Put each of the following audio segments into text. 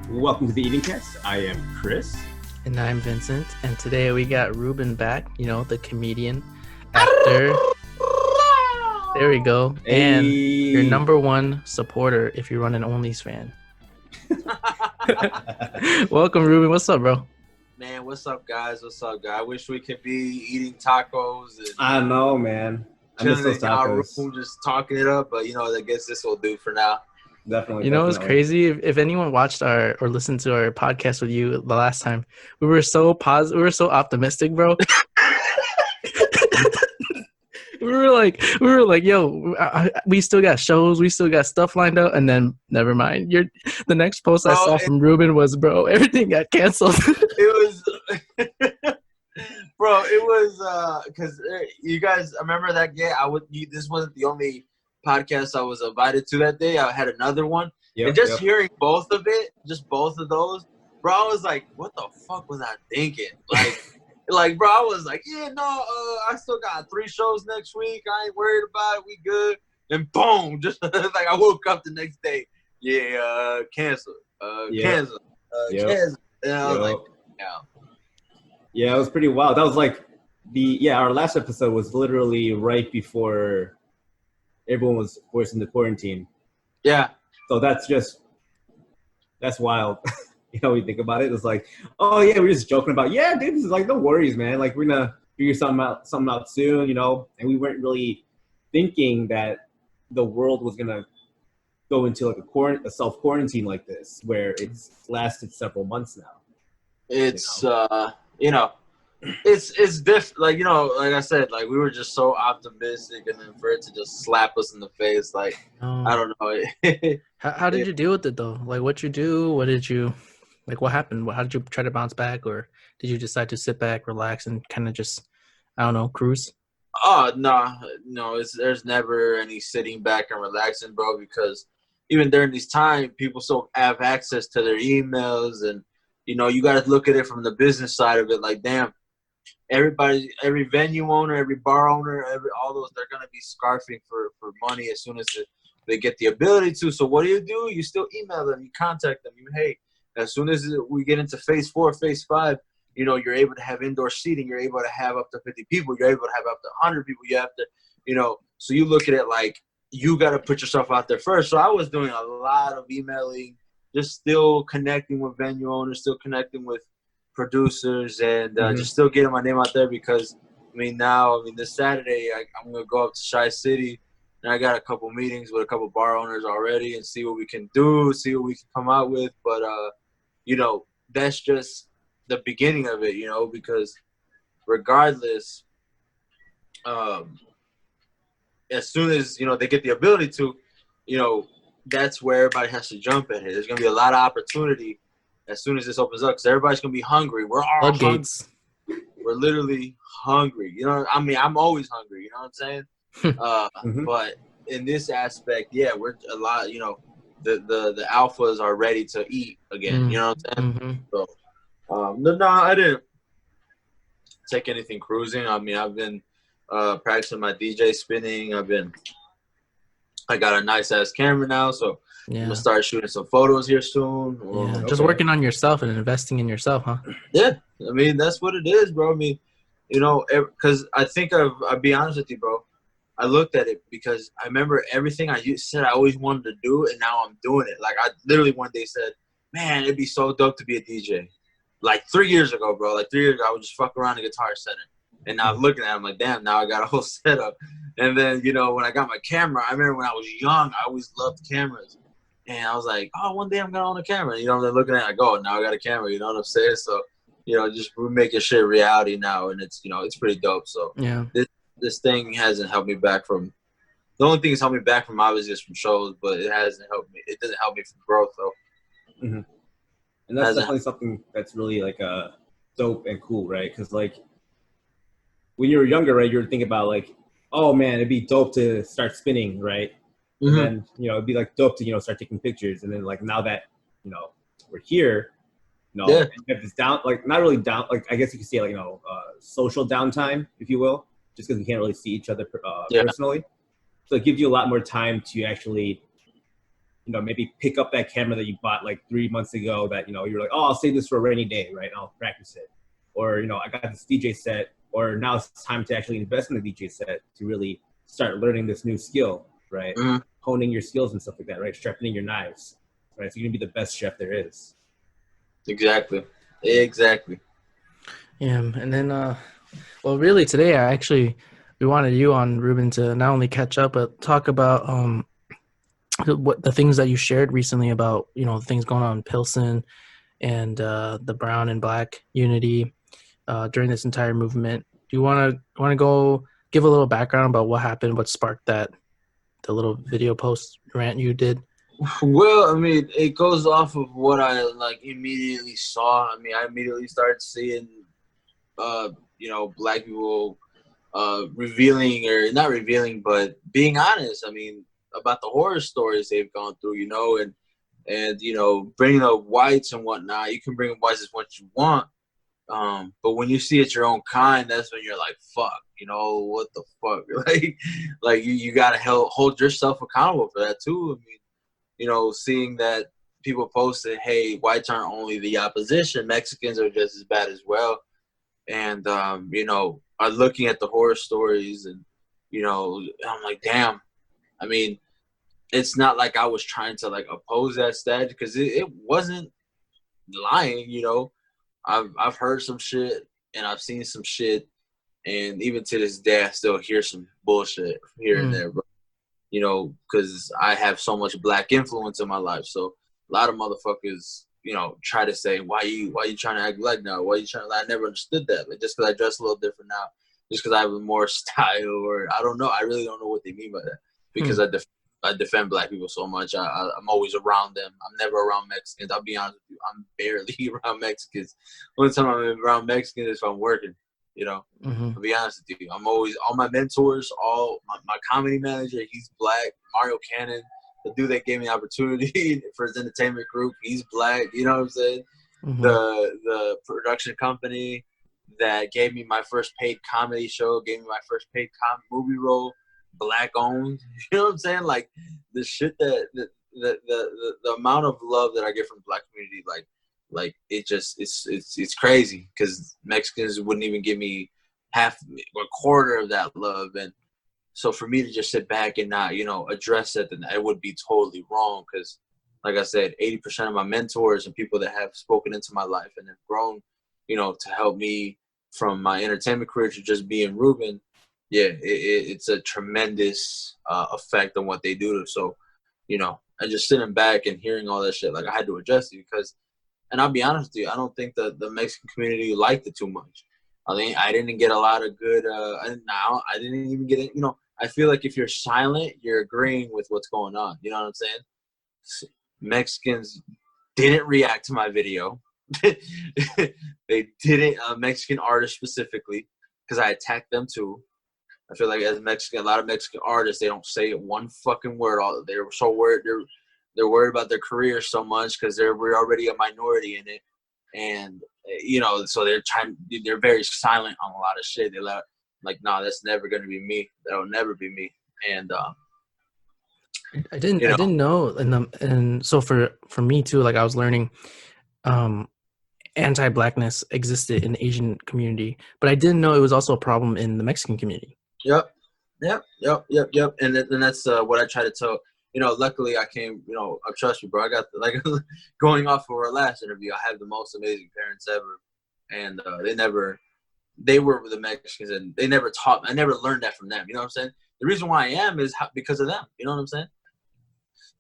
Welcome to the EatingCast. I am Chris. And I'm Vincent. And today we got Ruben back, the comedian, actor. There we go. Hey. And your number one supporter if you run an Only's fan. Welcome, Ruben. What's up, bro? Man, what's up, guys? I wish we could be eating tacos. And I know, man. I miss those in our tacos. room, just talking it up. But I guess this will do for now. Definitely. It's crazy. If anyone watched or listened to our podcast with you the last time, we were so positive. We were so optimistic, bro. we were like, yo, we still got shows, we still got stuff lined up, and then never mind. The next post I saw from Ruben was, bro, everything got canceled. It was, bro. It was because you guys. I remember that day. This wasn't the only podcast I was invited to that day. I had another one, and just hearing both of those, bro, I was like, what the fuck was I thinking? Like, bro, I was like, I still got 3 shows next week. I ain't worried about it. We good. And boom, just like I woke up the next day. Cancel. Cancel. Cancel. And I was like, yeah, it was pretty wild. That was like our last episode was literally right before everyone was forced into quarantine. Yeah. So that's wild. We think about it. It's like, oh yeah, we're just joking about, dude, this is like, no worries, man. Like, we're gonna figure something out soon, and we weren't really thinking that the world was gonna go into like a self-quarantine like this, where it's lasted several months now. It's it's different. Like, like I said, like, we were just so optimistic, and then for it to just slap us in the face, like, I don't know. How did you deal with it though? Like, what you do? What did you, like, what happened? How did you try to bounce back, or did you decide to sit back, relax, and kind of just, I don't know, cruise? Oh no, there's never any sitting back and relaxing, bro, because even during this time, people still have access to their emails, and you got to look at it from the business side of it. Like, damn, every venue owner, every bar owner, all those, they're gonna be scarfing for money as soon as they get the ability to. So what do? You still email them, you contact them, hey, as soon as we get into phase 4, phase 5, you're able to have indoor seating, you're able to have up to 50 people, you're able to have up to 100 people. You have to, so you look at it like you got to put yourself out there first. So I was doing a lot of emailing, just still connecting with venue owners, still connecting with producers, and just still getting my name out there, because this Saturday I'm gonna go up to Chi City, and I got a couple meetings with a couple bar owners already, and see what we can do, see what we can come out with. But that's just the beginning of it, because regardless, as soon as they get the ability to, that's where everybody has to jump at it. There's gonna be a lot of opportunity as soon as this opens up, because everybody's gonna be hungry. We're all hungry. We're literally hungry. I'm always hungry. You know what I'm saying? But in this aspect, we're a lot. The alphas are ready to eat again. You know what I'm saying? So, no, I didn't take anything cruising. I've been practicing my DJ spinning. I got a nice ass camera now, so I'm gonna start shooting some photos here soon. Just working on yourself and investing in yourself, huh? Yeah, that's what it is, bro. Because I think I'll be honest with you, bro. I looked at it because I remember everything I said I always wanted to do, and now I'm doing it. Like, I literally one day said, man, it'd be so dope to be a DJ. Like 3 years ago, bro. Like 3 years ago, I would just fuck around in a Guitar Center. And now looking at it, I'm like, damn, now I got a whole setup. And then, when I got my camera, I remember when I was young, I always loved cameras. And I was like, oh, one day I'm going to own a camera. They're looking at it, like, oh, now I got a camera. You know what I'm saying? So, just we're making shit reality now. And it's, it's pretty dope. So this thing hasn't held me back from – the only thing that's held me back from, obviously, is from shows. But it hasn't helped me. It doesn't help me from growth, though. Mm-hmm. And that's definitely something that's really, like, dope and cool, right? Because, like, when you were younger, right, you were thinking about, like, oh, man, it'd be dope to start spinning, right? And then, it'd be, like, dope to, start taking pictures. And then, like, now that, we're here, you have this down, like, not really down, like, I guess you could say, like, social downtime, if you will, just because we can't really see each other personally. So it gives you a lot more time to actually maybe pick up that camera that you bought like 3 months ago that, you're like, oh, I'll save this for a rainy day, right? I'll practice it. Or, I got this DJ set, or now it's time to actually invest in the DJ set to really start learning this new skill, right? Mm-hmm. Honing your skills and stuff like that, right? Sharpening your knives, right? So you're gonna be the best chef there is. Exactly. Yeah, and then, well, really today we wanted you on, Ruben, to not only catch up but talk about what the things that you shared recently about things going on in Pilsen and the brown and black unity during this entire movement. Do you want to go give a little background about what happened, what sparked the little video post rant you did? Well, I mean, it goes off of what I immediately saw. I mean, I immediately started seeing black people revealing, or not revealing, but being honest. I mean, about the horror stories they've gone through, and bringing up whites and whatnot. You can bring up whites as what you want, but when you see it's your own kind, that's when you're like, fuck, what the fuck? like you gotta hold yourself accountable for that too. I mean, seeing that people posted, hey, whites aren't only the opposition, Mexicans are just as bad as well. And, are looking at the horror stories, and, I'm like, damn. I mean, it's not like I was trying to oppose that stat, because it wasn't lying. I've heard some shit and I've seen some shit, and even to this day I still hear some bullshit here and there, bro. Because I have so much black influence in my life, so a lot of motherfuckers try to say, why you trying to act like now? Why you trying to? I never understood that. Just because I dress a little different now, just because I have more style, or I don't know. I really don't know what they mean by that, because I defend black people so much. I'm always around them. I'm never around Mexicans. I'll be honest with you. I'm barely around Mexicans. Only time I'm around Mexicans is if I'm working. I'll be honest with you. I'm always, all my mentors, my comedy manager, he's black. Mario Cannon, the dude that gave me the opportunity for his entertainment group, he's black. You know what I'm saying? The production company that gave me my first paid comedy show, gave me my first paid movie role, black owned. You know what I'm saying? Like the shit that the amount of love that I get from the black community, like it's crazy, because Mexicans wouldn't even give me half or a quarter of that love. And so for me to just sit back and not address it, then it would be totally wrong, because like I said, 80% of my mentors and people that have spoken into my life and have grown to help me from my entertainment career to just being Ruben, it's a tremendous effect on what they do. So I just sitting back and hearing all that shit, I had to address it, because, and I'll be honest with you, I don't think the Mexican community liked it too much. I didn't get a lot of good. I didn't even get it. I feel like if you're silent, you're agreeing with what's going on. You know what I'm saying? Mexicans didn't react to my video. They didn't. Mexican artists specifically, because I attacked them too. I feel like as a lot of Mexican artists, they don't say one fucking word. They're so worried. They're worried about their career so much, because we're already a minority in it, and so they're very silent on a lot of shit. They're nah, that's never gonna be me. That'll never be me. And I didn't know, and so for me too, I was learning anti-blackness existed in the Asian community, but I didn't know it was also a problem in the Mexican community. Yep. And that's what I try to tell. Luckily I came. Trust me, bro. I got going off of our last interview. I have the most amazing parents ever, and they were the Mexicans, and they never taught me. I never learned that from them. You know what I'm saying? The reason why I am is because of them. You know what I'm saying?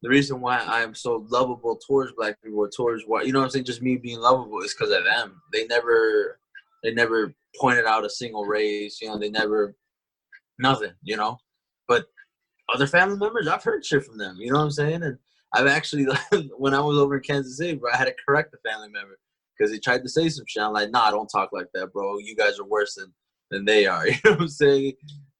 The reason why I am so lovable towards black people, or towards white, you know what I'm saying? Just me being lovable is because of them. They never pointed out a single race. They never nothing. But other family members, I've heard shit from them. You know what I'm saying? And I've actually, when I was over in Kansas City, bro, I had to correct the family member, because he tried to say some shit. I'm like, nah, don't talk like that, bro. You guys are worse than they are. You know what I'm saying?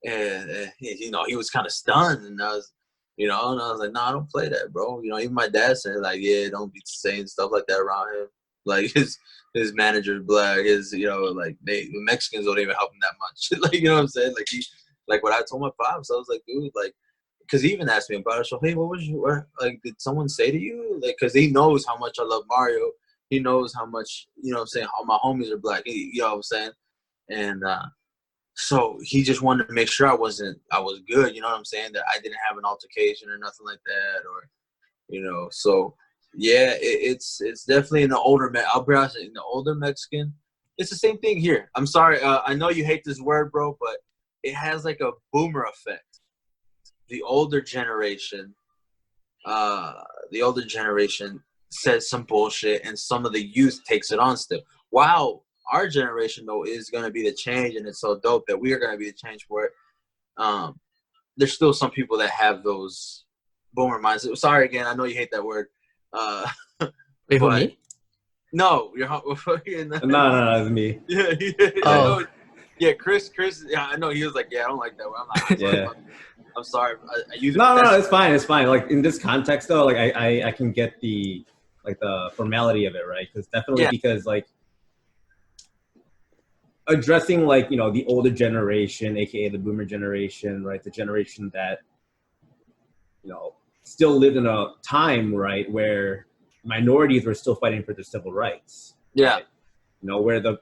And he was kind of stunned, and I was, and I was like, nah, don't play that, bro. Even my dad said, yeah, don't be saying stuff like that around him. His manager's black. The Mexicans don't even help him that much. You know what I'm saying? What I told my pops, I was like, dude, because he even asked me about it. So, hey, what was like, did someone say to you? Like, because he knows how much I love Mario. He knows how much, you know what I'm saying, all my homies are black. You know what I'm saying? And so he just wanted to make sure I was good. You know what I'm saying? That I didn't have an altercation or nothing like that, or, you know. So, yeah, it's definitely in the older, I'll be honest, in the older Mexican, it's the same thing here. I'm sorry. I know you hate this word, bro, but it has like a boomer effect. The older generation says some bullshit, and some of the youth takes it on still. Wow, our generation though is gonna be the change, and it's so dope that we are gonna be the change for it. There's still some people that have those boomer minds. Sorry again, I know you hate that word. Wait, for me? No, you're no, it's me. Yeah, I know. Yeah, Chris. Yeah, I know. He was like, "Yeah, I don't like that word." I'm like, "Yeah, I'm sorry." I use it. No, it's fine. It's fine. Like in this context, though, like I can get the formality of it, right? Because like addressing like, you know, the older generation, aka the boomer generation, right? The generation that, you know, still lived in a time, right, where minorities were still fighting for their civil rights. Yeah. Right? You know, where the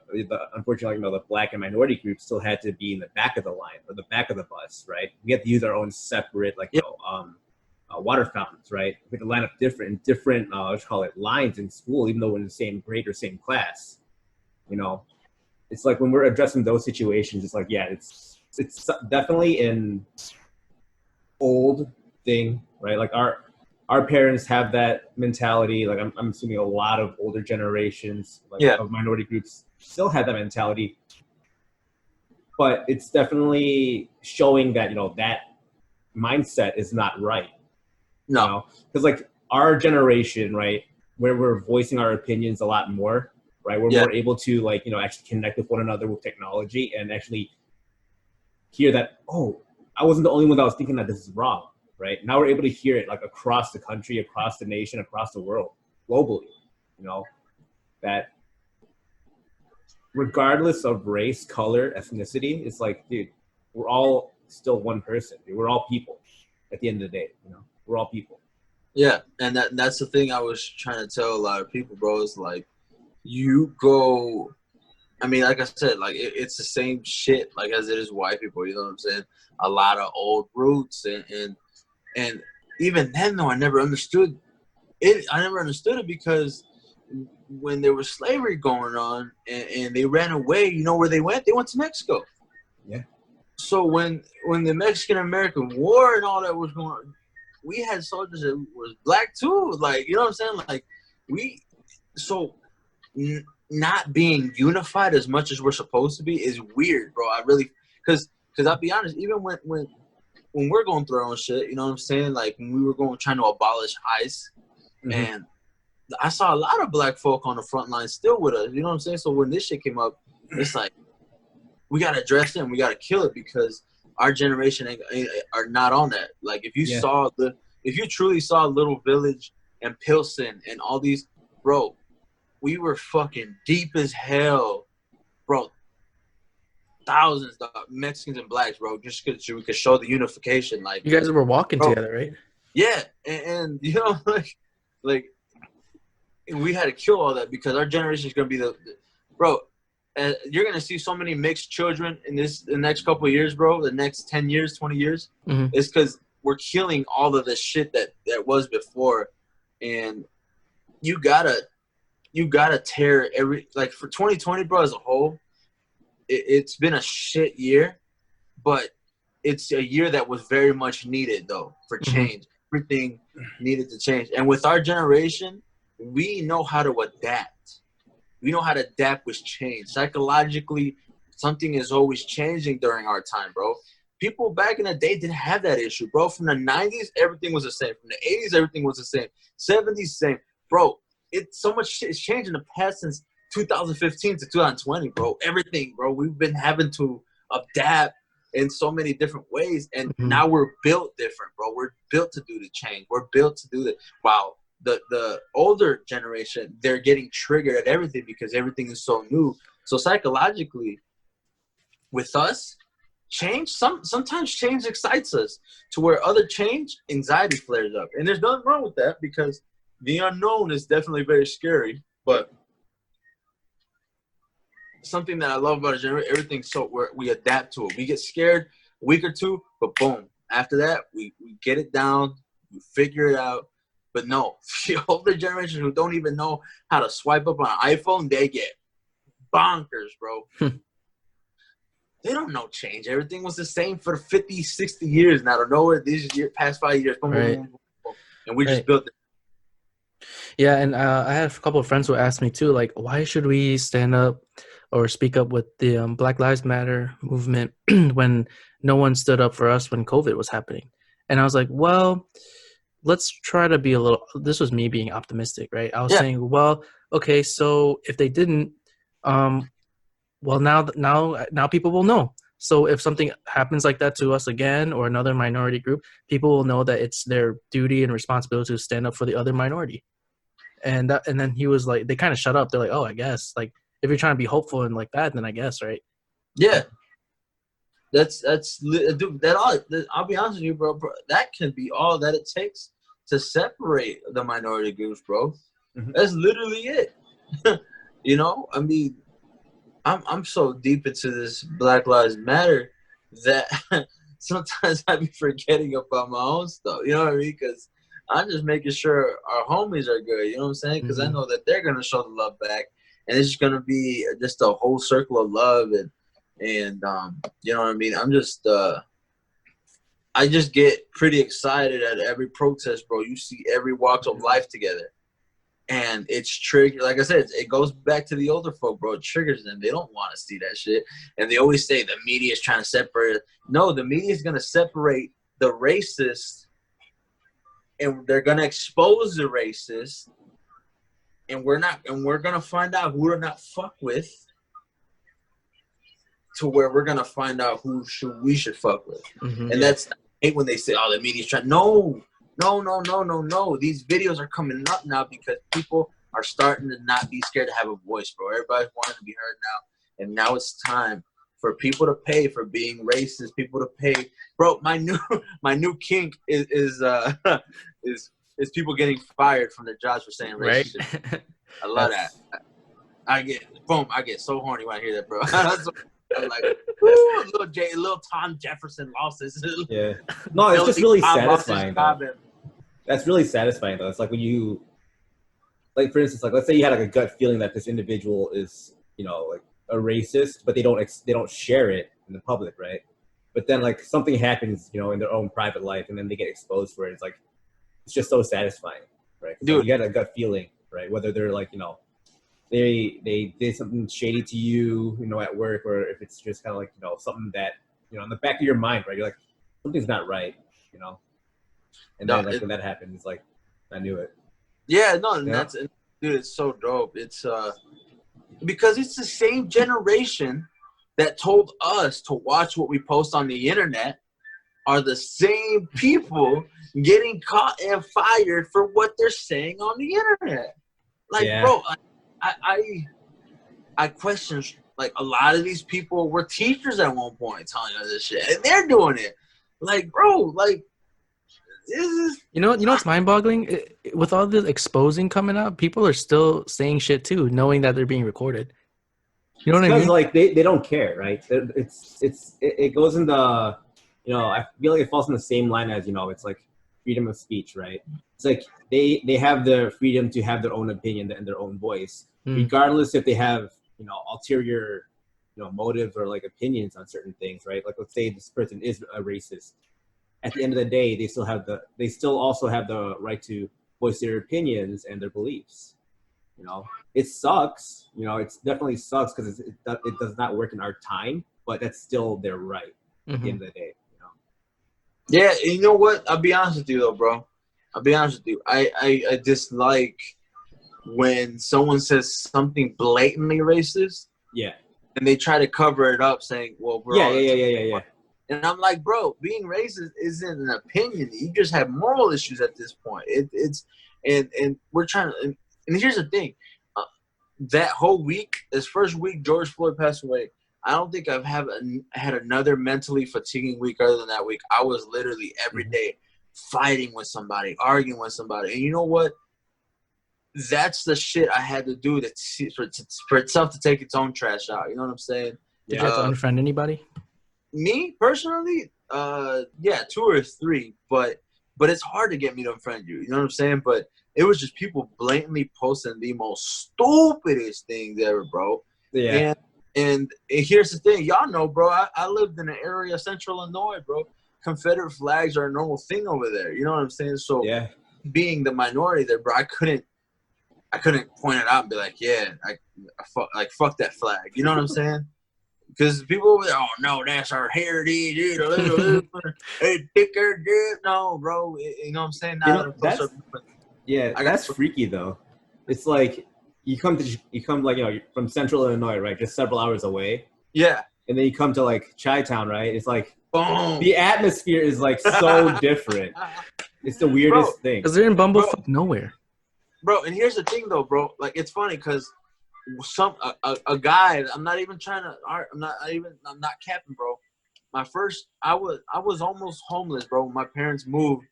unfortunately, you know, the black and minority groups still had to be in the back of the line or the back of the bus, right? We had to use our own separate, like, you know, water fountains, right? We had to line up different lines in school, even though we're in the same grade or same class. You know, it's like when we're addressing those situations, it's like, yeah, it's definitely an old thing, right? Like our parents have that mentality. Like I'm assuming a lot of older generations, of minority groups, still have that mentality. But it's definitely showing that, you know, that mindset is not right. No, you know? Because like our generation, right, where we're voicing our opinions a lot more, right? We're more able to, like, you know, actually connect with one another with technology and actually hear that, oh, I wasn't the only one that was thinking that this is wrong. Right now, we're able to hear it like across the country, across the nation, across the world, globally. You know, that regardless of race, color, ethnicity, it's like, dude, we're all still one person. Dude. We're all people. At the end of the day, you know, we're all people. Yeah, and that's the thing I was trying to tell a lot of people, bro. Is like, you go. I mean, like I said, like it's the same shit, like as it is white people. You know what I'm saying? A lot of old roots and even then, though, I never understood it. I never understood it because when there was slavery going on and they ran away, you know where they went? They went to Mexico. Yeah. So when the Mexican-American War and all that was going on, we had soldiers that was black too. Like, you know what I'm saying? Like, not being unified as much as we're supposed to be is weird, bro. I really, because I'll be honest, even when we're going through our own shit, you know what I'm saying? Like when we were trying to abolish ICE, and I saw a lot of black folk on the front line still with us. You know what I'm saying? So when this shit came up, it's like we gotta address it and we gotta kill it because our generation are not on that. Like if you truly saw Little Village and Pilsen and all these, bro, we were fucking deep as hell, bro. Thousands of Mexicans and blacks, bro, just because we could show the unification. Like you guys were walking together, right? Yeah, and you know, like we had to kill all that because our generation is gonna be bro. You're gonna see so many mixed children in the next couple of years, bro. The next 10 years, 20 years, it's because we're killing all of the shit that was before, and you gotta tear like for 2020, bro, as a whole. It's been a shit year, but it's a year that was very much needed, though, for change. Everything needed to change. And with our generation, we know how to adapt. We know how to adapt with change. Psychologically, something is always changing during our time, bro. People back in the day didn't have that issue, bro. From the 90s, everything was the same. From the 80s, everything was the same. 70s, same. Bro, so much shit has changed in the past since 2015 to 2020, bro. Everything, bro. We've been having to adapt in so many different ways, and now we're built different, bro. We're built to do the change. We're built to do that. Wow, the older generation, they're getting triggered at everything because everything is so new. So psychologically, with us, sometimes change excites us to where other change, anxiety flares up. And there's nothing wrong with that because the unknown is definitely very scary. But something that I love about it, everything, so we adapt to it. We get scared a week or two, but boom. After that, we get it down, we figure it out. But no, the older generation who don't even know how to swipe up on an iPhone, they get bonkers, bro. They don't know change. Everything was the same for 50, 60 years. And out of nowhere, past 5 years, boom, Right. boom, boom, boom, and we just built it. Yeah, and I have a couple of friends who asked me too, like, why should we stand up or speak up with the Black Lives Matter movement when no one stood up for us when COVID was happening? And I was like, well, let's try to be a little. This was me being optimistic, right? I was saying, well, okay, so if they didn't, well, now people will know. So if something happens like that to us again or another minority group, people will know that it's their duty and responsibility to stand up for the other minority. And then he was like, they kind of shut up. They're like, oh, I guess. Like, if you're trying to be hopeful and like that, then I guess, right? Yeah. Dude, I'll be honest with you, bro. That can be all that it takes to separate the minority groups, bro. Mm-hmm. That's literally it. You know, I mean, I'm so deep into this Black Lives Matter that sometimes I be forgetting about my own stuff. You know what I mean? Because I'm just making sure our homies are good. You know what I'm saying? Because I know that they're gonna show the love back, and it's just gonna be just a whole circle of love and you know what I mean? I'm just I just get pretty excited at every protest, bro. You see every walk of life together. And it's triggered. Like I said, it goes back to the older folk, bro. It triggers them. They don't want to see that shit. And they always say the media is trying to separate. No, the media is going to separate the racist, and they're going to expose the racist. And we're going to find out who to not fuck with, to where we're going to find out who we should fuck with. Mm-hmm. And that's, I hate when they say, oh, the media's trying. No. These videos are coming up now because people are starting to not be scared to have a voice, bro. Everybody's wanting to be heard now. And now it's time for people to pay for being racist, people to pay. Bro, my new kink is people getting fired from their jobs for saying racist. Right? I love that. I get so horny when I hear that, bro. I'm like, woo, little Tom Jefferson lost his. Yeah. No, it's just really satisfying, though. That's really satisfying, though. It's like when you, like, for instance, like, let's say you had like a gut feeling that this individual is, you know, like a racist, but they don't share it in the public, right? But then like something happens, you know, in their own private life, and then they get exposed for it. It's like, it's just so satisfying, right? Dude, like, you get a gut feeling, right? Whether they're like, you know, they did something shady to you, you know, at work, or if it's just kind of like, you know, something that, you know, in the back of your mind, right? You're like, something's not right, you know? And then like when that happens, it's like, I knew it. Yeah, no, and dude, it's so dope. It's because it's the same generation that told us to watch what we post on the internet are the same people getting caught and fired for what they're saying on the internet. Like, bro, I question, like, a lot of these people were teachers at one point telling us this shit, and they're doing it. Like, bro, like, this is... You know what's mind-boggling? With all the exposing coming up, people are still saying shit too, knowing that they're being recorded. You know what I mean? Because like they don't care, right? It goes in the, you know, I feel like it falls in the same line as, you know, it's like freedom of speech, right? It's like they have the freedom to have their own opinion and their own voice, regardless if they have, you know, ulterior, you know, motives or like opinions on certain things, right? Like, let's say this person is a racist. At the end of the day, they still also have the right to voice their opinions and their beliefs. You know, it sucks. You know, it definitely sucks because it does not work in our time, but that's still their right at the end of the day. You know? Yeah, and you know what? I'll be honest with you though, bro. I'll be honest with you. I dislike when someone says something blatantly racist. Yeah. And they try to cover it up, saying, "Well, we're yeah." And I'm like, bro, being racist isn't an opinion. You just have moral issues at this point. And we're trying to. And here's the thing, that whole week, this first week George Floyd passed away, I don't think I've had another mentally fatiguing week other than that week. I was literally every day fighting with somebody, arguing with somebody. And you know what? That's the shit I had to do for itself to take its own trash out. You know what I'm saying? Did you have to unfriend anybody? Me, personally, 2 or 3. But it's hard to get me to unfriend you. You know what I'm saying? But it was just people blatantly posting the most stupidest things ever, bro. Yeah. And here's the thing. Y'all know, bro, I lived in an area of Central Illinois, bro. Confederate flags are a normal thing over there. You know what I'm saying? So being the minority there, bro, I couldn't point it out and be like, yeah, fuck that flag. You know what I'm saying? Because people over there, oh no, that's our heritage. Hey, thicker, dude. No, bro. You know what I'm saying? That's freaky though. It's like you come like, you know, from Central Illinois, right? Just several hours away. Yeah. And then you come to like Chi-Town, right? It's like boom. The atmosphere is like so different. It's the weirdest thing. Because they're in bumblefuck nowhere. Bro, and here's the thing though, bro. Like, it's funny because a guy, I'm not capping, bro. I was almost homeless, bro, when my parents moved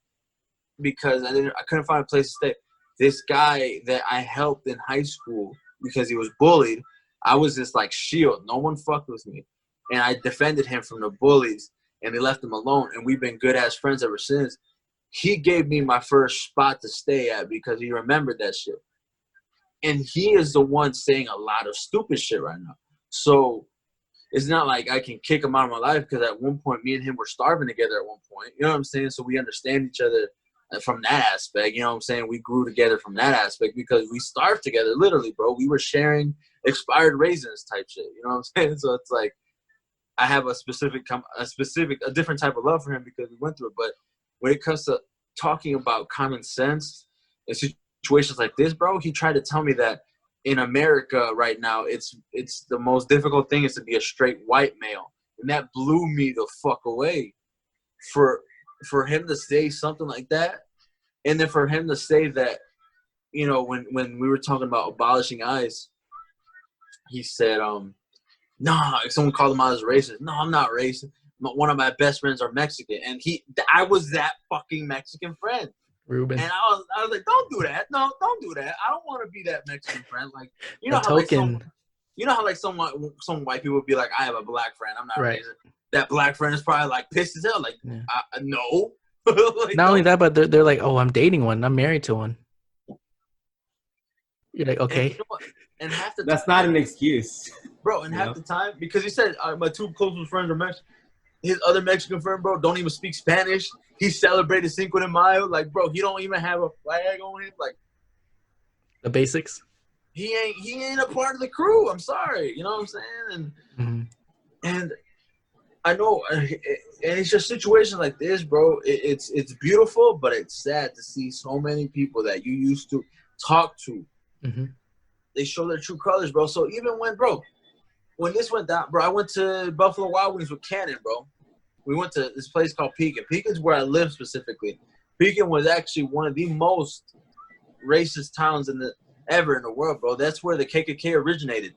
because I couldn't find a place to stay. This guy that I helped in high school because he was bullied, I was this like shield. No one fucked with me. And I defended him from the bullies and they left him alone. And we've been good ass friends ever since. He gave me my first spot to stay at because he remembered that shit. And he is the one saying a lot of stupid shit right now. So it's not like I can kick him out of my life because at one point me and him were starving together at one point. You know what I'm saying? So we understand each other from that aspect. You know what I'm saying? We grew together from that aspect because we starved together, literally, bro. We were sharing expired raisins type shit. You know what I'm saying? So it's like I have a different type of love for him because we went through it. But when it comes to talking about common sense and situations like this, bro, he tried to tell me that in America right now, it's the most difficult thing is to be a straight white male. And that blew me the fuck away. For him to say something like that, and then for him to say that, you know, when we were talking about abolishing ICE, he said, nah, someone called him out as racist. No, I'm not racist. One of my best friends are Mexican. And I was that fucking Mexican friend. Ruben. And I was like, don't do that. No, don't do that. I don't want to be that Mexican friend. Like, you know how like some white people would be like, I have a black friend. I'm not racist. That black friend is probably like pissed as hell. Like, no. Like, not only that, but they're like, oh, I'm dating one. I'm married to one. You're like, okay. And you know what? And half the That's time, not an excuse. Bro, and half the time, because he said my 2 closest friends are Mexican. His other Mexican friend, bro, don't even speak Spanish. He celebrated Cinco de Mayo. Like, bro, he don't even have a flag on him. Like, the basics. He ain't a part of the crew. I'm sorry. You know what I'm saying? And I know, and it's just situations like this, bro. It's beautiful, but it's sad to see so many people that you used to talk to. Mm-hmm. They show their true colors, bro. So even when this went down, bro, I went to Buffalo Wild Wings with Cannon, bro. We went to this place called Pekin. Pekin's where I live specifically. Pekin was actually one of the most racist towns ever in the world, bro. That's where the KKK originated.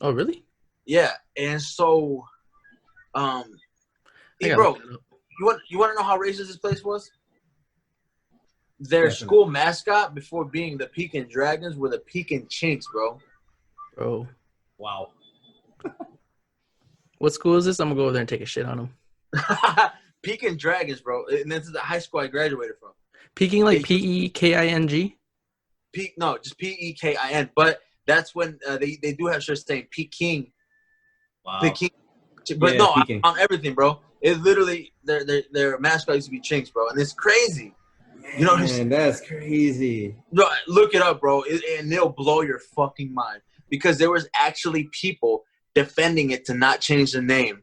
Oh, really? Yeah, and so, bro, you want to know how racist this place was? Their school mascot before being the Pekin Dragons were the Pekin Chinks, bro. Bro. Wow. What school is this? I'm going to go over there and take a shit on them. Pekin Dragons, bro. And this is the high school I graduated from. Peking, like P-E-K-I-N-G? No, just P-E-K-I-N. But that's when they do have shirts saying Peking. Wow. Peking. But no, on everything, bro. It literally, their mascot used to be Chinks, bro. And it's crazy. You know what I'm saying? That's crazy. No, look it up, bro. And it'll blow your fucking mind. Because there was actually people defending it to not change the name.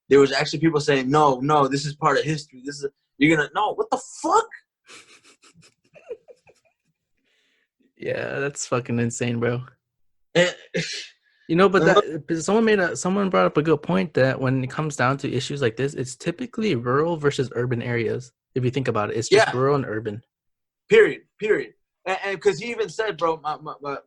There was actually people saying, no, this is part of history. What the fuck? Yeah, that's fucking insane, bro. And, you know, but someone brought up a good point that when it comes down to issues like this, it's typically rural versus urban areas. If you think about it, it's just rural and urban. Period. And because he even said, bro,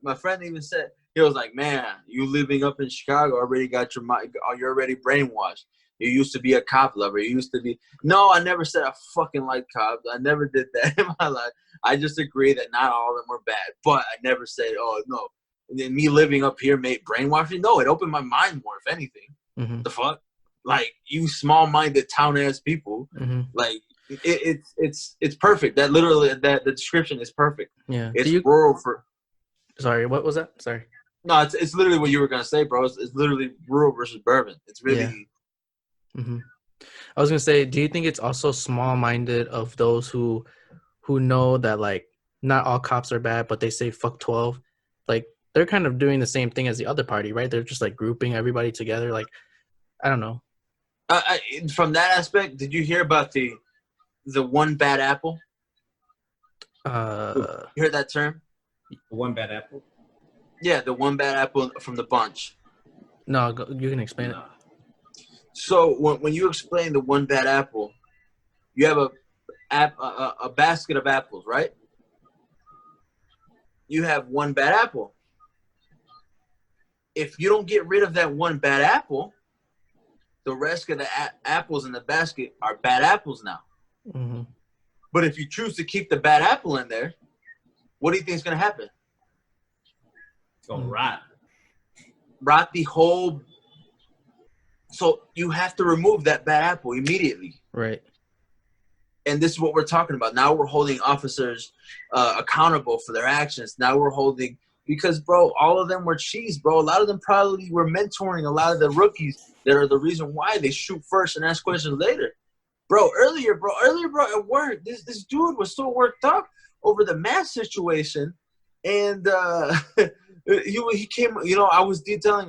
my friend even said, He was like, man, you living up in Chicago already got your mind. You're already brainwashed. You used to be a cop lover. You used to be. No, I never said I fucking like cops. I never did that in my life. I just agree that not all of them were bad. But I never said, oh, no. And then me living up here made brainwashing. No, it opened my mind more, if anything. Mm-hmm. The fuck? Like, you small-minded town-ass people. Mm-hmm. Like, it's perfect. That literally, the description is perfect. Yeah. It's rural for. Sorry, what was that? Sorry. No, it's literally what you were gonna say, bro. It's literally rural versus urban. It's really. Yeah. Mm-hmm. I was gonna say, do you think it's also small-minded of those who know that like not all cops are bad, but they say fuck 12? Like they're kind of doing the same thing as the other party, right? They're just like grouping everybody together. Like I don't know. From that aspect, did you hear about the one bad apple? You heard that term? One bad apple. Yeah, the one bad apple from the bunch. No, you can explain it. So when you explain the one bad apple, you have a basket of apples, right? You have one bad apple. If you don't get rid of that one bad apple, the rest of the apples in the basket are bad apples now. Mm-hmm. But if you choose to keep the bad apple in there, what do you think is going to happen? It's going to rot. Rot the whole. So you have to remove that bad apple immediately. Right. And this is what we're talking about. Now we're holding officers accountable for their actions. Now we're holding, because, bro, all of them were cheese, bro. A lot of them probably were mentoring a lot of the rookies that are the reason why they shoot first and ask questions later. Bro, earlier, at work, this dude was so worked up over the mask situation. And he came, I was detailing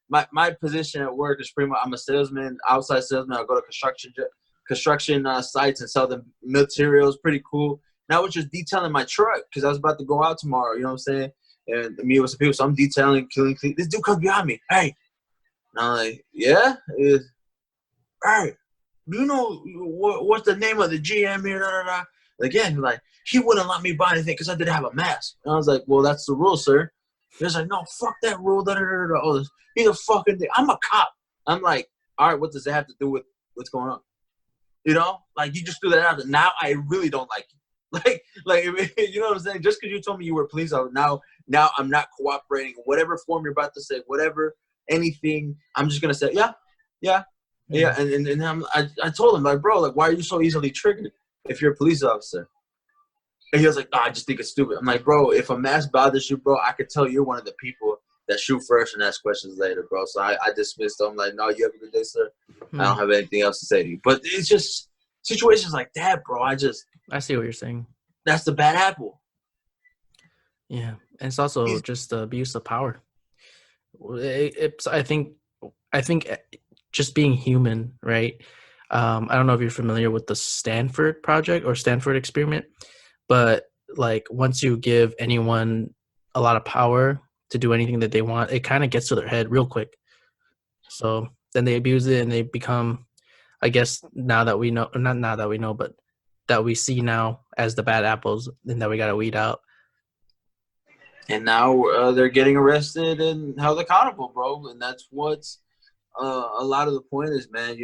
my position at work is pretty much, I'm a salesman, outside salesman. I go to construction sites and sell them materials. Pretty cool. And I was just detailing my truck because I was about to go out tomorrow. You know what I'm saying? And me with some people, so I'm detailing, killing. This dude comes behind me. Hey, and I'm like, yeah. Hey, do you know what's the name of the GM here? Da, da, da. Again, like, he wouldn't let me buy anything because I didn't have a mask. And I was like, well, that's the rule, sir. He was like, no, fuck that rule. Da, da, da, da. Oh, he's a fucking thing. I'm a cop. I'm like, all right, what does that have to do with what's going on? Like, you just threw that out there. Now I really don't like you. Like, you know what I'm saying? Just because you told me you were a police officer, now I'm not cooperating. Whatever form you're about to say, whatever, anything, I'm just gonna say, yeah. And I told him, like, bro, like, why are you so easily triggered if you're a police officer? And he was like, I just think it's stupid. I'm like, bro, if a mask bothers you, bro, I could tell you're one of the people that shoot first and ask questions later, bro. So I dismissed him. I'm like, no, you have a good day, sir. I don't have anything else to say to you. But it's just situations like that, bro. I see what you're saying. That's the bad apple. Yeah, and it's also just the abuse of power. It's I think just being human, right? I don't know if you're familiar with the Stanford project or Stanford experiment, but like once you give anyone a lot of power to do anything that they want, it kind of gets to their head real quick. So then they abuse it and they become, I guess, not now that we know, but that we see now as the bad apples and that we got to weed out. And now they're getting arrested and held accountable, bro. And that's what's a lot of the point is, man.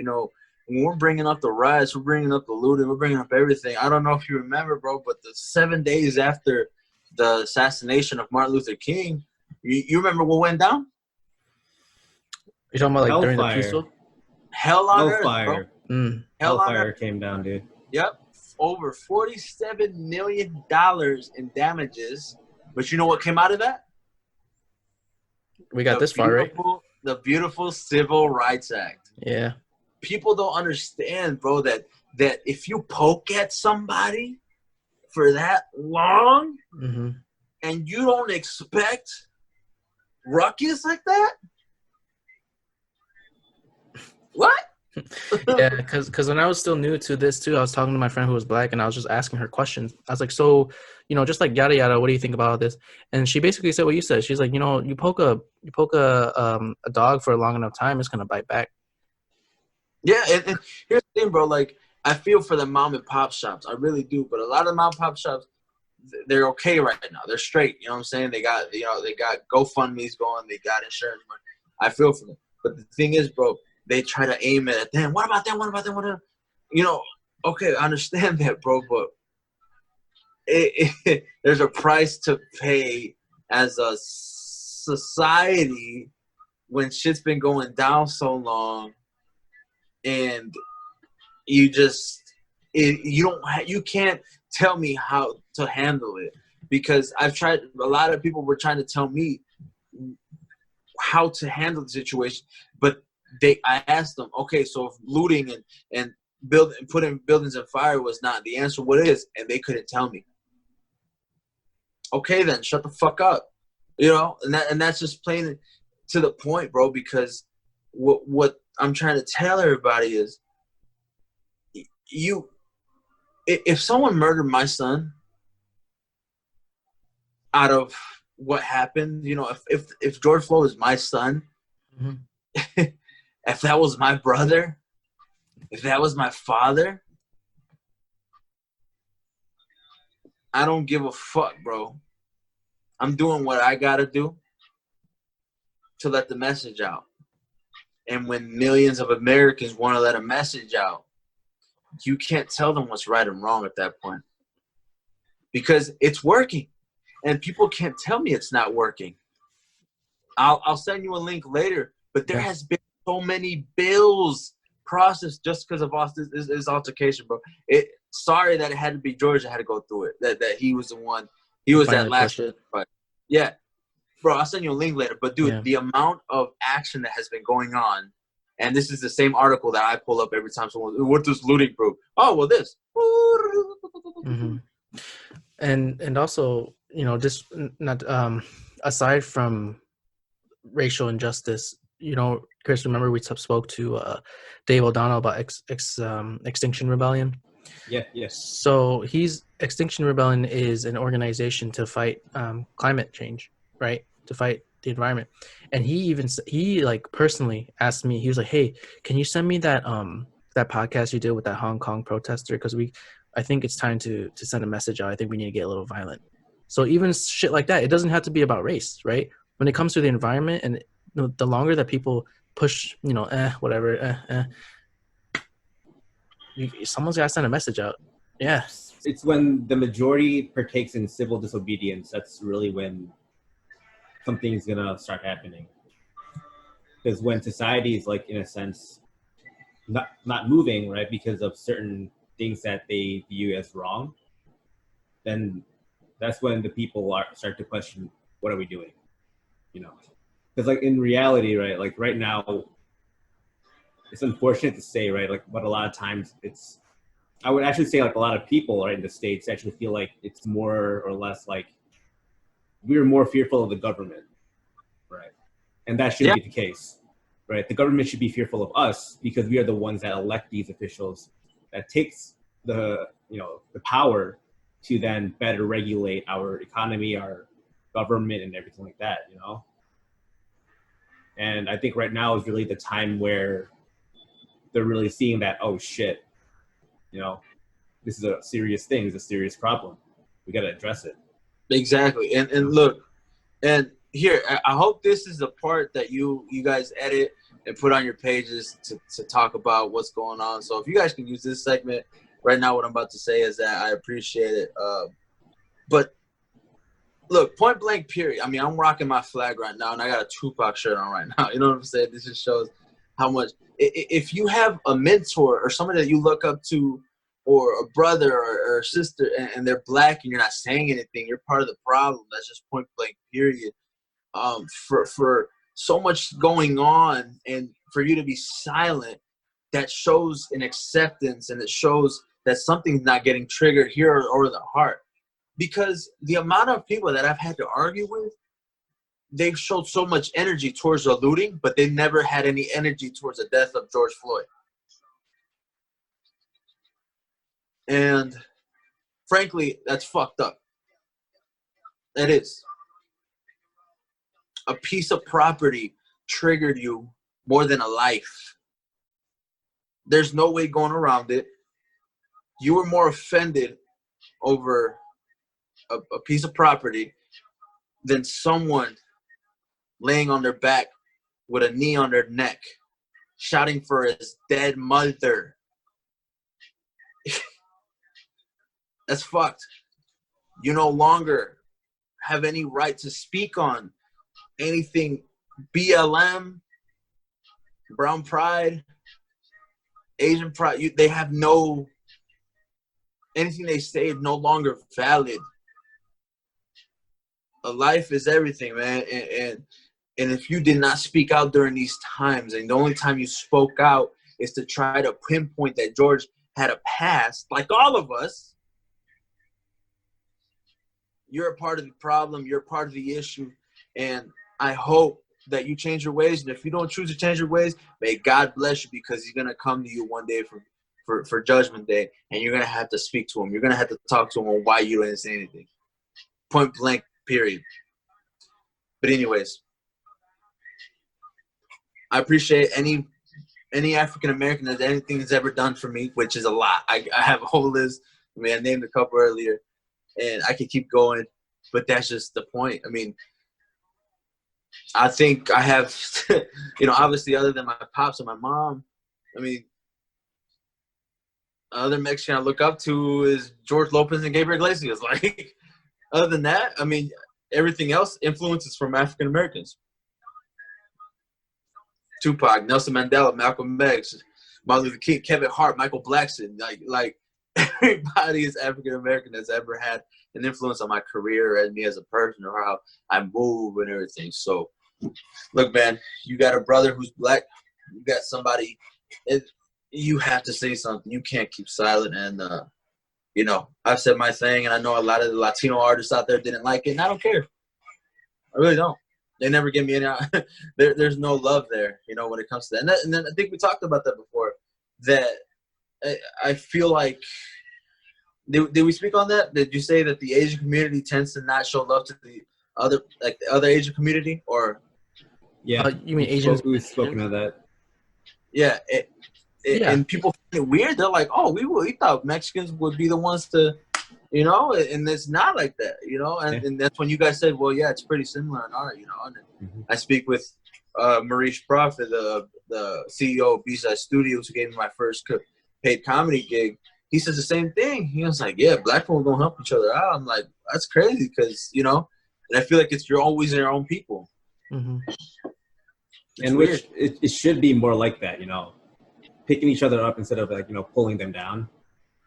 When we're bringing up the riots, we're bringing up the looting, we're bringing up everything. I don't know if you remember, bro, but the 7 days after the assassination of Martin Luther King, you remember what went down? You're talking about like during the Hellfire. peaceful? Hell on Hellfire. Earth, bro. Hellfire came down, dude. Yep. Over $47 million in damages. But you know what came out of that? We got this far, right? The beautiful Civil Rights Act. Yeah. People don't understand, bro, that if you poke at somebody for that long and you don't expect ruckus like that, what? Yeah, because when I was still new to this too, I was talking to my friend who was black, and I was just asking her questions. I was like, so, just like yada yada, what do you think about all this? And she basically said what you said. She's like, you poke a dog for a long enough time, it's gonna bite back. Yeah, and here's the thing, bro. Like, I feel for the mom and pop shops, I really do. But a lot of mom and pop shops, they're okay right now. They're straight. You know what I'm saying? They got GoFundMe's going. They got insurance money. I feel for them. But the thing is, bro, they try to aim it at them. What about them? What about them? What about them? You know, okay, I understand that, bro, but there's a price to pay as a society when shit's been going down so long, and you can't tell me how to handle it, because I've tried. A lot of people were trying to tell me how to handle the situation, but I asked them, okay, so if looting and putting buildings on fire was not the answer, what is? And they couldn't tell me. Okay, then shut the fuck up, you know. And that's just plain to the point, bro. Because what I'm trying to tell everybody is, if someone murdered my son out of what happened, you know, if George Floyd was my son, mm-hmm. If that was my brother, if that was my father, I don't give a fuck, bro. I'm doing what I gotta do to let the message out. And when millions of Americans want to let a message out, you can't tell them what's right and wrong at that point, because it's working, and people can't tell me it's not working. I'll send you a link later, but there has been so many bills processed just because of this altercation, bro. Sorry that it had to be George that had to go through it. That he was the one. He was that last. But yeah, bro, I'll send you a link later. But dude, the amount of action that has been going on, and this is the same article that I pull up every time someone, what does looting prove? Oh, well, this. Mm-hmm. And also, you know, just not aside from racial injustice, you know, Chris, remember we spoke to Dave O'Donnell about Extinction Rebellion? Yeah, yes. So Extinction Rebellion is an organization to fight climate change, right? To fight the environment. And he like personally asked me, he was like, hey, can you send me that podcast you did with that Hong Kong protester? Because I think it's time to send a message out. I think we need to get a little violent. So even shit like that, it doesn't have to be about race, right? When it comes to the environment, and the longer that people push, you know, whatever, someone's got to send a message out. Yeah. It's when the majority partakes in civil disobedience, that's really when something's going to start happening. Because when society is, like, in a sense, not moving, right, because of certain things that they view as wrong, then that's when the people start to question, what are we doing? You know? Because, like, in reality, right, like, right now, it's unfortunate to say, right, like, but a lot of times I would actually say, like, a lot of people, right, in the States actually feel like it's more or less like we're more fearful of the government, right? And that shouldn't be the case, right? The government should be fearful of us because we are the ones that elect these officials that takes the power to then better regulate our economy, our government, and everything like that, you know? And I think right now is really the time where they're really seeing that, oh shit, you know, this is a serious thing, it's a serious problem. We got to address it. Exactly. And look, and here, I hope this is the part that you guys edit and put on your pages to talk about what's going on. So if you guys can use this segment right now, what I'm about to say is that I appreciate it. But look, point blank period. I mean, I'm rocking my flag right now, and I got a Tupac shirt on right now. You know what I'm saying? This just shows how much. If you have a mentor or somebody that you look up to, or a brother or a sister, and they're black and you're not saying anything, you're part of the problem. That's just point blank period. For so much going on, and for you to be silent, that shows an acceptance, and it shows that something's not getting triggered here or the heart. Because the amount of people that I've had to argue with, they've showed so much energy towards the looting, but they never had any energy towards the death of George Floyd. And frankly, that's fucked up. It is. A piece of property triggered you more than a life. There's no way going around it. You were more offended over a piece of property than someone laying on their back with a knee on their neck, shouting for his dead mother. That's fucked. You no longer have any right to speak on anything BLM, brown pride, Asian pride. They have no, anything they say is no longer valid. A life is everything, man. And if you did not speak out during these times, and the only time you spoke out is to try to pinpoint that George had a past, like all of us, you're a part of the problem, you're a part of the issue, and I hope that you change your ways. And if you don't choose to change your ways, may God bless you, because he's going to come to you one day for Judgment Day, and you're going to have to speak to him. You're going to have to talk to him on why you didn't say anything. Point blank, period. But anyways, I appreciate any African American that anything has ever done for me, which is a lot. I have a whole list. I mean, I named a couple earlier, and I could keep going, but that's just the point. I mean, I think I have, obviously other than my pops and my mom, I mean, other Mexican I look up to is George Lopez and Gabriel Iglesias. Like, other than that, I mean, everything else influences from African Americans. Tupac, Nelson Mandela, Malcolm X, Martin Luther King, Kevin Hart, Michael Blackson, like everybody is African American that's ever had an influence on my career and me as a person, or how I move and everything. So, look, man, you got a brother who's black, you got somebody, you have to say something. You can't keep silent. And I've said my thing, and I know a lot of the Latino artists out there didn't like it, and I don't care. I really don't. They never give me any. There's no love there, when it comes to that. And then I think we talked about that before. That I feel like, did we speak on that? Did you say that the Asian community tends to not show love to the other Asian community, or? Yeah, you mean Asians? We've spoken of that. Yeah, Yeah. And people find it weird. They're like, "Oh, we thought Mexicans would be the ones to." And it's not like that, and that's when you guys said, well, yeah, it's pretty similar in art, and I speak with Maurice Prophet, the CEO of B-Side Studios, who gave me my first paid comedy gig. He says the same thing. He was like, yeah, black people don't help each other out. I'm like, that's crazy, because, and I feel like you're always in your own people. Mm-hmm. And which it should be more like that, picking each other up instead of pulling them down.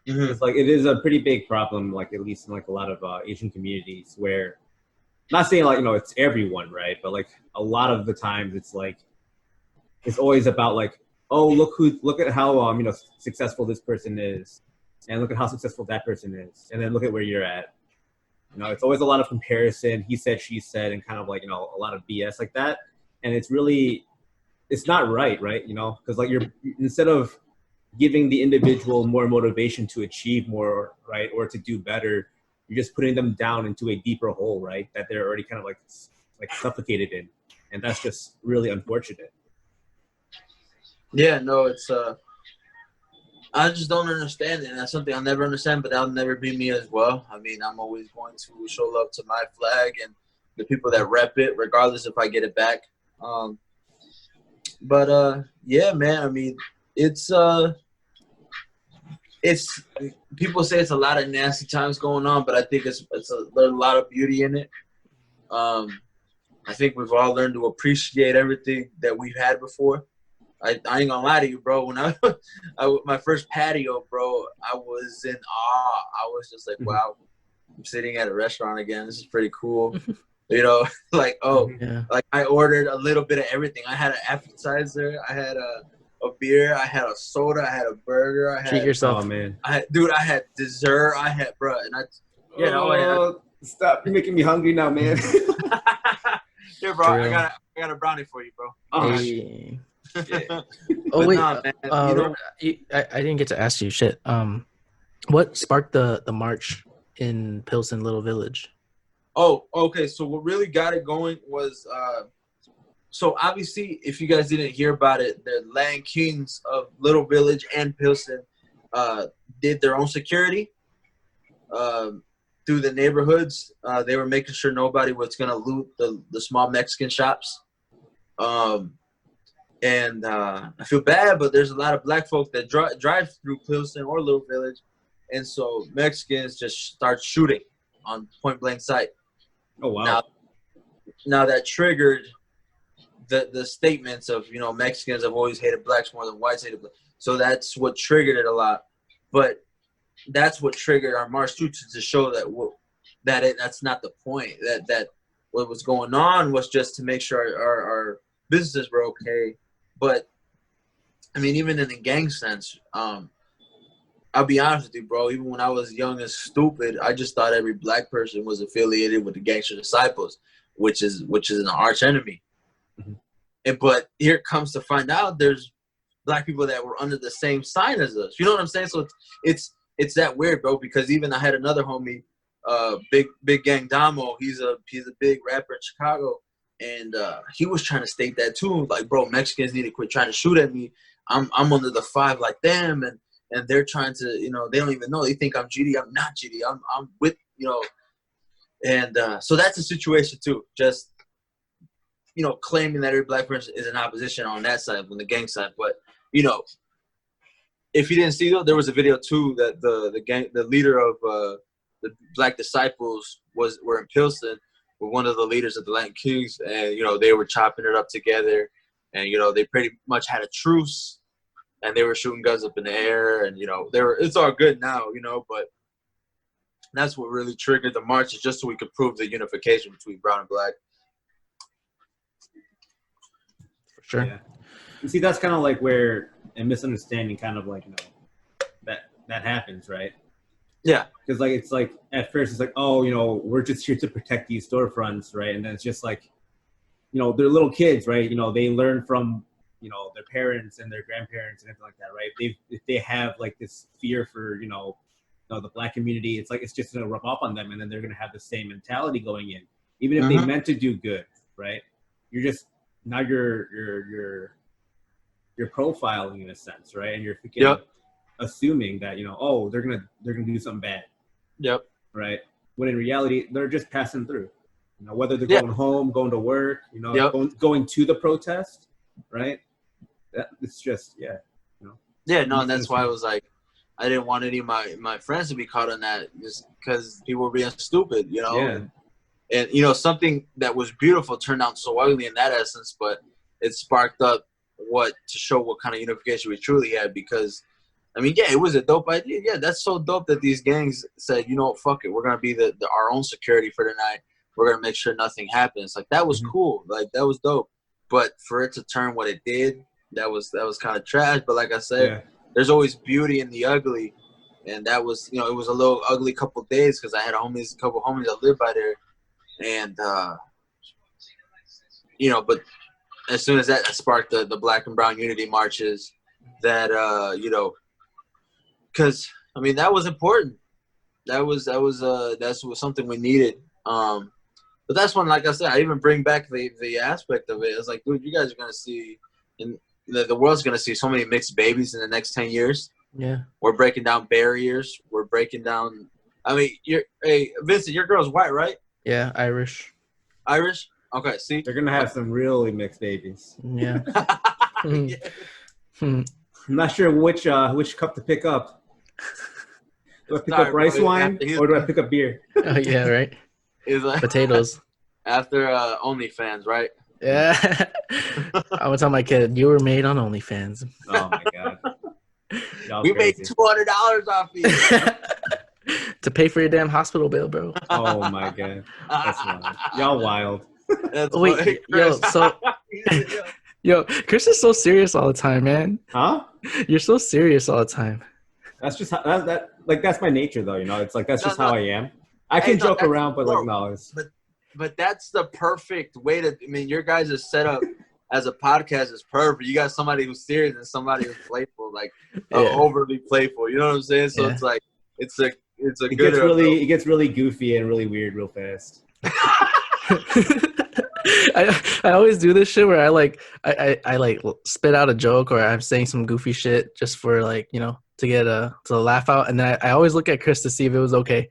Mm-hmm. It's like, it is a pretty big problem, like at least in like a lot of Asian communities, where, not saying like it's everyone, right, but like a lot of the times it's like, it's always about like, oh, look at how successful this person is, and look at how successful that person is, and then look at where you're at. It's always a lot of comparison, he said, she said, and kind of like a lot of BS like that, and it's not right, because like instead of giving the individual more motivation to achieve more, right, or to do better, you're just putting them down into a deeper hole, right, that they're already kind of like suffocated in, and that's just really unfortunate. Yeah, no, it's I just don't understand it, and that's something I'll never understand, but that'll never be me as well. I mean, I'm always going to show love to my flag and the people that rep it, regardless if I get it back. Yeah, man, I mean, it's people say it's a lot of nasty times going on, but I think there's a lot of beauty in it. I think we've all learned to appreciate everything that we've had before. I ain't gonna lie to you, bro. When I my first patio, bro, I was in awe. I was just like, wow, I'm sitting at a restaurant again. This is pretty cool. Like, like I ordered a little bit of everything. I had an appetizer, I had a beer, I had a soda, I had a burger, I had, treat yourself. Oh man, I had dessert, I had, bro, and stop! You're making me hungry now, man. Here, bro, I got a brownie for you, bro. Hey. Oh wait, nah, man, I didn't get to ask you shit. What sparked the march in Pilsen Little Village? Oh, okay. So what really got it going was, so obviously, if you guys didn't hear about it, the Land Kings of Little Village and Pilsen did their own security through through the neighborhoods. They were making sure nobody was gonna loot the small Mexican shops. And I feel bad, but there's a lot of black folk that drive through Pilsen or Little Village, and so Mexicans just start shooting on point blank sight. Oh wow! Now that triggered the statements of, you know, Mexicans have always hated blacks more than whites hated blacks. So that's what triggered it a lot. But that's what triggered our march too, to show that that's not the point. That what was going on was just to make sure our businesses were okay. But I mean, even in the gang sense, I'll be honest with you, bro. Even when I was young and stupid, I just thought every black person was affiliated with the Gangster Disciples, which is an arch enemy. Mm-hmm. But here it comes to find out there's black people that were under the same sign as us. You know what I'm saying? So it's that weird, bro. Because even I had another homie, Big Gang Damo. He's a big rapper in Chicago, and he was trying to state that too. Like, bro, Mexicans need to quit trying to shoot at me. I'm under the 5 like them, and they're trying to, you know, they don't even know. They think I'm GD. I'm not GD. I'm with, you know. And so that's a situation too. Just, you know, claiming that every black person is in opposition on that side, on the gang side. But, you know, if you didn't see though, there was a video too that the leader of the Black Disciples were in Pilsen with one of the leaders of the Latin Kings, and, you know, they were chopping it up together, and, you know, they pretty much had a truce, and they were shooting guns up in the air, and, you know, it's all good now, you know, but that's what really triggered the march, is just so we could prove the unification between brown and black. For sure. Yeah. You see, that's kind of like where a misunderstanding kind of like, you know, that happens, right? Yeah. Because like, it's like, at first it's like, oh, you know, we're just here to protect these storefronts, right? And then it's just like, you know, they're little kids, right? You know, they learn from, you know, their parents and their grandparents and everything like that, right? If they have like this fear for, you know, the black community, it's like, it's just going to rub off on them, and then they're going to have the same mentality going in, even if they meant to do good, right? You're just, now you're profiling in a sense, right? And you're thinking, assuming that, you know, oh, they're gonna do something bad. Yep. Right. When in reality, they're just passing through. You know, whether they're going home, going to work, you know, going to the protest, right? It's just, you know. Yeah, no, and that's why I was like, I didn't want any of my friends to be caught on that, just because people were being stupid, you know. Yeah. And you know, something that was beautiful turned out so ugly in that essence, but it sparked up to show what kind of unification we truly had. Because I mean, yeah, it was a dope idea. Yeah, that's so dope that these gangs said, you know, fuck it, we're gonna be our own security for the night. We're gonna make sure nothing happens. Like, that was cool. Like, that was dope. But for it to turn what it did, that was kind of trash. But like I said, there's always beauty in the ugly, and that was, you know, it was a little ugly couple days because I had a couple homies that lived by there, and you know, but as soon as that sparked the black and brown unity marches, that you know, because I mean, that was important. That was something we needed. But that's when, like I said, I even bring back the aspect of it. It's like, dude, you guys are gonna see, and the world's gonna see so many mixed babies in the next 10 years. Yeah, we're breaking down barriers. We're breaking down. I mean, hey, Vincent, your girl's white, right? Yeah, Irish. Irish? Okay, see? They're going to have some really mixed babies. Yeah. I'm not sure which cup to pick up. Do I pick up rice wine or do I pick up beer? Oh, yeah, right. It's like, potatoes. After OnlyFans, right? Yeah. I would tell my kid, you were made on OnlyFans. Oh, my God. We made $200 off you. To pay for your damn hospital bill, bro. Oh, my God. That's wild. Y'all wild. That's wait, yo, Chris is so serious all the time, man. Huh? You're so serious all the time. That's just how, that's my nature, though. You know, it's like that's just how I am. I can joke around, but like no, it's. But that's the perfect way to. I mean, your guys' setup as a podcast is perfect. You got somebody who's serious and somebody who's playful, like overly playful. You know what I'm saying? So it's like it's a good. It gets really goofy and really weird real fast. I always do this shit where I like spit out a joke or I'm saying some goofy shit just for like, you know, to get to laugh out, and then I always look at Chris to see if it was okay.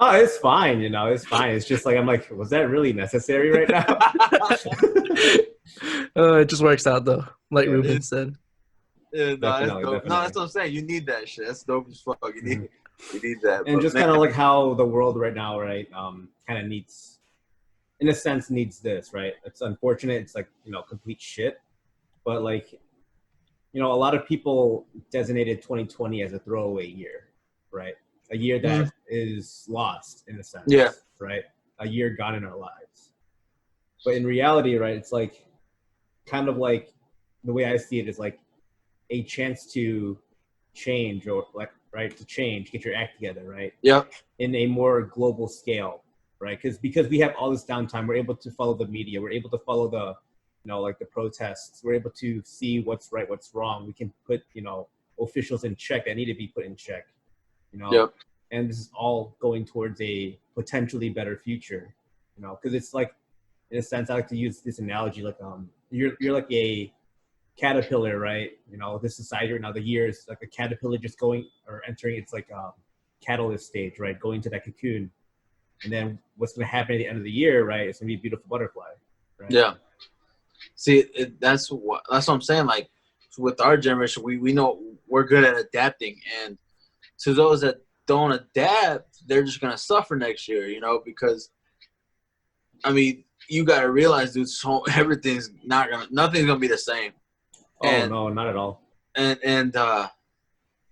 Oh, it's fine, you know, it's fine. It's just like I'm like, was that really necessary right now? It just works out though, like Yeah, Ruben said. Yeah, no, that's definitely, dope. definitely. No, that's what I'm saying. You need that shit. That's dope as fuck. You need that. And But just man, kind of like how the world right now, right, kind of needs, in a sense, needs this, right? It's unfortunate. It's like, you know, complete shit. But like, you know, a lot of people designated 2020 as a throwaway year, right? A year that is lost in a sense, Yeah. right? A year gone in our lives. But in reality, right, it's like kind of like the way I see it is like a chance to change, or like, right, to change, get your act together, right? Yep. In a more global scale, right? Because we have all this downtime, we're able to follow the media, we're able to follow the, you know, like the protests, we're able to see what's right, what's wrong. We can put, you know, officials in check that need to be put in check, you know. Yep. And this is all going towards a potentially better future, you know, because it's like, in a sense, I like to use this analogy, like you're like a caterpillar, right? You know, this society right now, the year is like a caterpillar just going or entering its like catalyst stage, right? Going to that cocoon, and then what's going to happen at the end of the year, right? It's going to be a beautiful butterfly, right? Yeah. See, that's what I'm saying. Like with our generation, we know we're good at adapting, and to those that don't adapt, they're just gonna suffer next year, you know, because I mean, you gotta realize, dude, so nothing's gonna be the same. Oh no, not at all. And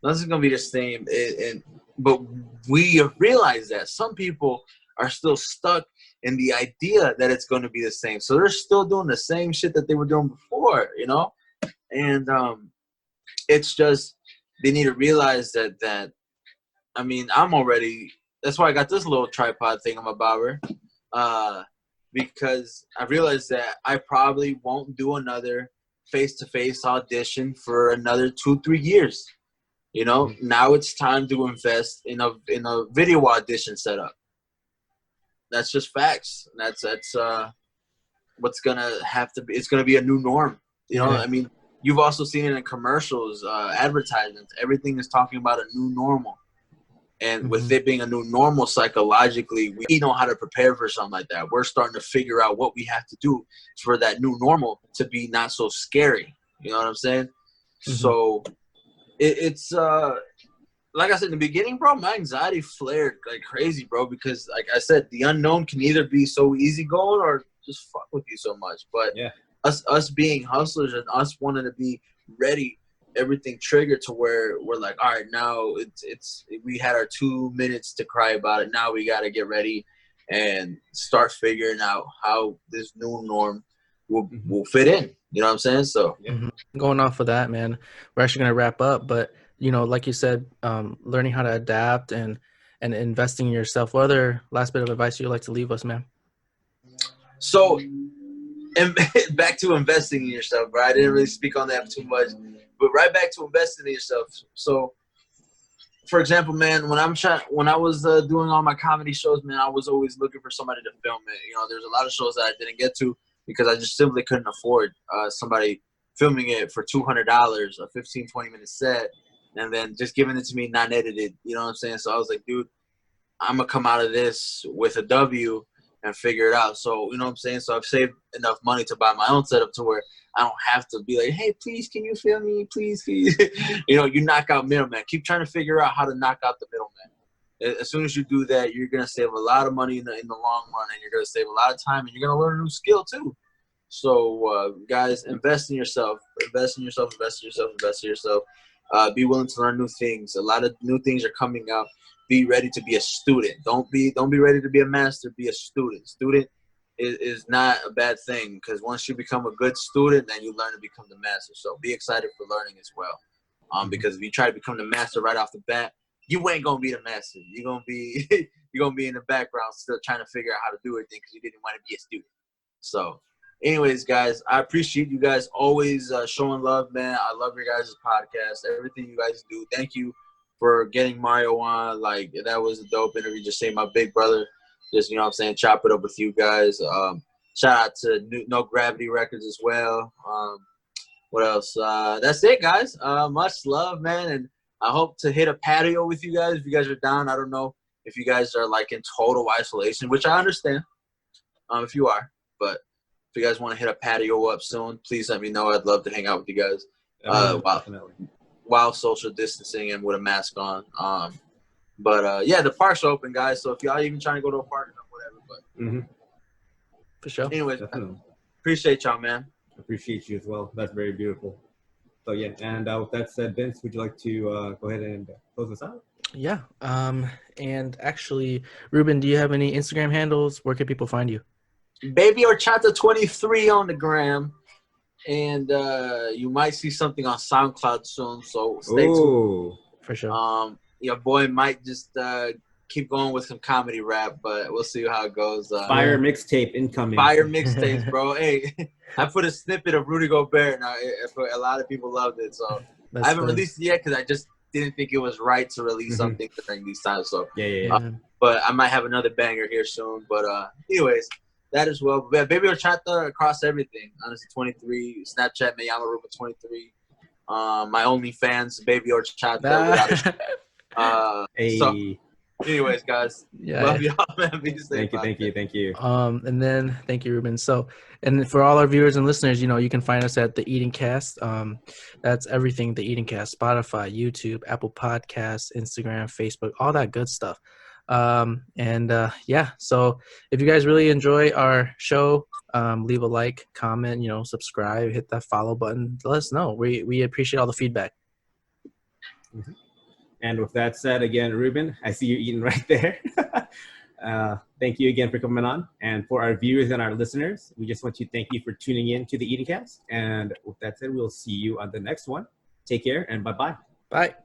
nothing's gonna be the same. But we realize that some people are still stuck in the idea that it's gonna be the same, so they're still doing the same shit that they were doing before, you know. And it's just they need to realize that. I mean, that's why I got this little tripod thing on my bobber, because I realized that I probably won't do another face-to-face audition for another 2-3 years. You know, now it's time to invest in a video audition setup. That's just facts. That's what's gonna have to be. It's gonna be a new norm. You know, I mean, you've also seen it in commercials, advertisements. Everything is talking about a new normal. And with it being a new normal, psychologically, we know how to prepare for something like that. We're starting to figure out what we have to do for that new normal to be not so scary. You know what I'm saying? So it's like I said in the beginning, bro, my anxiety flared like crazy, bro, because like I said, the unknown can either be so easygoing or just fuck with you so much. But us being hustlers and us wanting to be ready, everything triggered to where we're like, all right, now we had our 2 minutes to cry about it. Now we got to get ready and start figuring out how this new norm will fit in. You know what I'm saying? So going off of that, man, we're actually going to wrap up, but you know, like you said, learning how to adapt and investing in yourself. What other last bit of advice you'd like to leave us, man? So, and back to investing in yourself, bro. I didn't really speak on that too much, but right back to investing in yourself. So, for example, man, when I was doing all my comedy shows, man, I was always looking for somebody to film it. You know, there's a lot of shows that I didn't get to because I just simply couldn't afford somebody filming it for $200, a 15, 20-minute set, and then just giving it to me not edited. You know what I'm saying? So I was like, dude, I'm going to come out of this with a W and figure it out. So, you know what I'm saying? So I've saved enough money to buy my own setup to where I don't have to be like, hey, please, can you film me? Please, please. You know, you knock out middleman. Keep trying to figure out how to knock out the middleman. As soon as you do that, you're going to save a lot of money in the long run, and you're going to save a lot of time, and you're going to learn a new skill too. So, guys, invest in yourself. Invest in yourself, invest in yourself, invest in yourself. Be willing to learn new things. A lot of new things are coming out. Be ready to be a student. Don't be ready to be a master. Be a student. Student is not a bad thing, because once you become a good student, then you learn to become the master. So be excited for learning as well. Because if you try to become the master right off the bat, you ain't gonna be the master. You're gonna be in the background still trying to figure out how to do everything because you didn't want to be a student. So, anyways, guys, I appreciate you guys always showing love, man. I love your guys' podcast. Everything you guys do. Thank you for getting Mario on. Like, that was a dope interview. Just saying my big brother. Just, you know what I'm saying, chop it up with you guys. Shout out to No Gravity Records as well. What else? That's it, guys. Much love, man. And I hope to hit a patio with you guys if you guys are down. I don't know if you guys are like in total isolation, which I understand, if you are, but if you guys want to hit a patio up soon, please let me know. I'd love to hang out with you guys. Definitely. While social distancing and with a mask on. But yeah, the parks are open, guys. So if y'all even trying to go to a park or whatever, but for sure. Anyways, Definitely. Appreciate y'all, man. Appreciate you as well. That's very beautiful. So yeah, and with that said, Vince, would you like to go ahead and close us out? Yeah. And actually, Ruben, do you have any Instagram handles? Where can people find you? Baby Horchata 23 on the gram. And you might see something on SoundCloud soon, so stay tuned. For sure. Your boy might just keep going with some comedy rap, but we'll see how it goes. Fire mixtape incoming. Fire mixtapes, bro. Hey, I put a snippet of Rudy Gobert. Now, a lot of people loved it, so I haven't released it yet because I just didn't think it was right to release something during these times. So but I might have another banger here soon. But anyways. That as well. Baby Horchata across everything. Honestly, 23. Snapchat, Mayama Ruben 23. My OnlyFans, Baby Horchata. So, anyways, guys. Love y'all, man. Be safe. Thank you. And then thank you, Ruben. So, and for all our viewers and listeners, you can find us at The Eating Cast. That's everything. The Eating Cast, Spotify, YouTube, Apple Podcasts, Instagram, Facebook, all that good stuff. So if you guys really enjoy our show, leave a like, comment, subscribe, hit that follow button. Let us know. We appreciate all the feedback. And with that said, again, Ruben, I see you eating right there. Thank you again for coming on. And for our viewers and our listeners, we just want to thank you for tuning in to the EatingCast. And with that said, we'll see you on the next one. Take care and bye-bye. Bye.